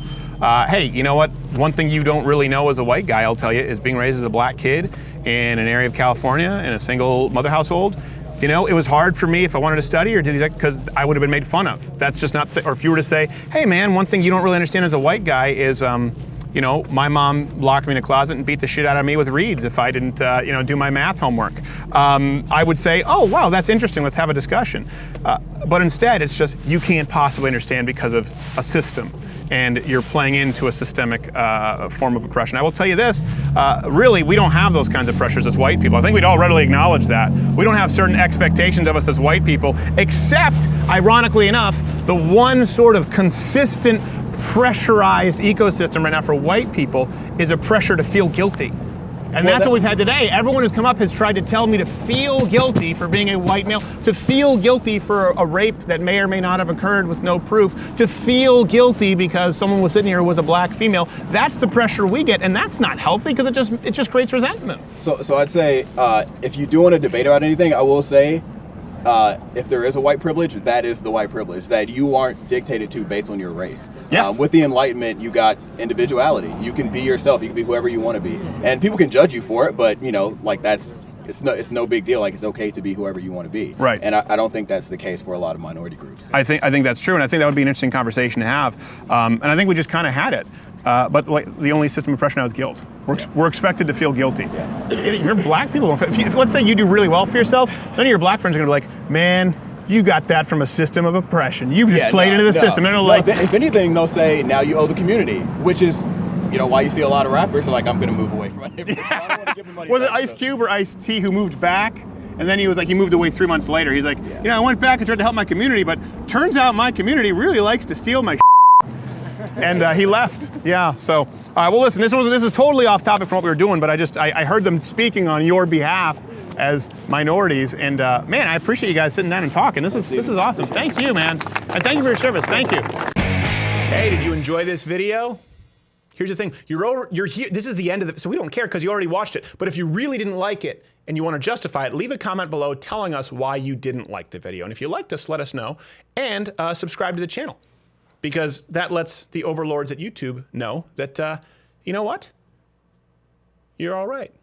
hey, you know what, one thing you don't really know as a white guy, I'll tell you, is being raised as a black kid in an area of California in a single mother household. You know, it was hard for me if I wanted to study, or did he, because I would have been made fun of. That's just not, or if you were to say, hey man, one thing you don't really understand as a white guy is, you know, my mom locked me in a closet and beat the shit out of me with reeds if I didn't, you know, do my math homework. I would say, oh, wow, that's interesting. Let's have a discussion. But instead, it's just you can't possibly understand because of a system, and you're playing into a systemic form of oppression. I will tell you this, really, we don't have those kinds of pressures as white people. I think we'd all readily acknowledge that. We don't have certain expectations of us as white people, except, ironically enough, the one sort of consistent pressurized ecosystem right now for white people is a pressure to feel guilty. And that's what we've had today. Everyone who's come up has tried to tell me to feel guilty for being a white male, to feel guilty for a rape that may or may not have occurred with no proof, to feel guilty because someone was sitting here who was a black female. That's the pressure we get, and that's not healthy because it just creates resentment. So I'd say if you do want to debate about anything, I will say if there is a white privilege, that is the white privilege, that you aren't dictated to based on your race. Yeah. With the Enlightenment, you got individuality. You can be yourself. You can be whoever you want to be. And people can judge you for it, but, you know, like it's no big deal. Like, it's okay to be whoever you want to be. Right. And I don't think that's the case for a lot of minority groups. I think that's true, and I think that would be an interesting conversation to have. And I think we just kind of had it. But like the only system of oppression now is guilt. We're expected to feel guilty. Yeah. You're black people. If let's say you do really well for yourself, none of your black friends are gonna be like, man, you got that from a system of oppression. You just played into the system. They're like, if anything, they'll say now you owe the community, which is, you know, why you see a lot of rappers are like, I'm gonna move away from it. I don't want to give them money. Was it Ice Cube or Ice-T who moved back? And then he moved away 3 months later. He's like, you know, I went back and tried to help my community, but turns out my community really likes to steal my and he left. Yeah, so, all right, well listen, this is totally off topic from what we were doing, but I heard them speaking on your behalf as minorities, and man, I appreciate you guys sitting down and talking. This is awesome. Thank you, man. And thank you for your service. Thank you. Hey, did you enjoy this video? Here's the thing, you're here, this is the end of it, so we don't care because you already watched it, but if you really didn't like it and you want to justify it, leave a comment below telling us why you didn't like the video. And if you liked us, let us know, and subscribe to the channel, because that lets the overlords at YouTube know that, you know what? You're all right.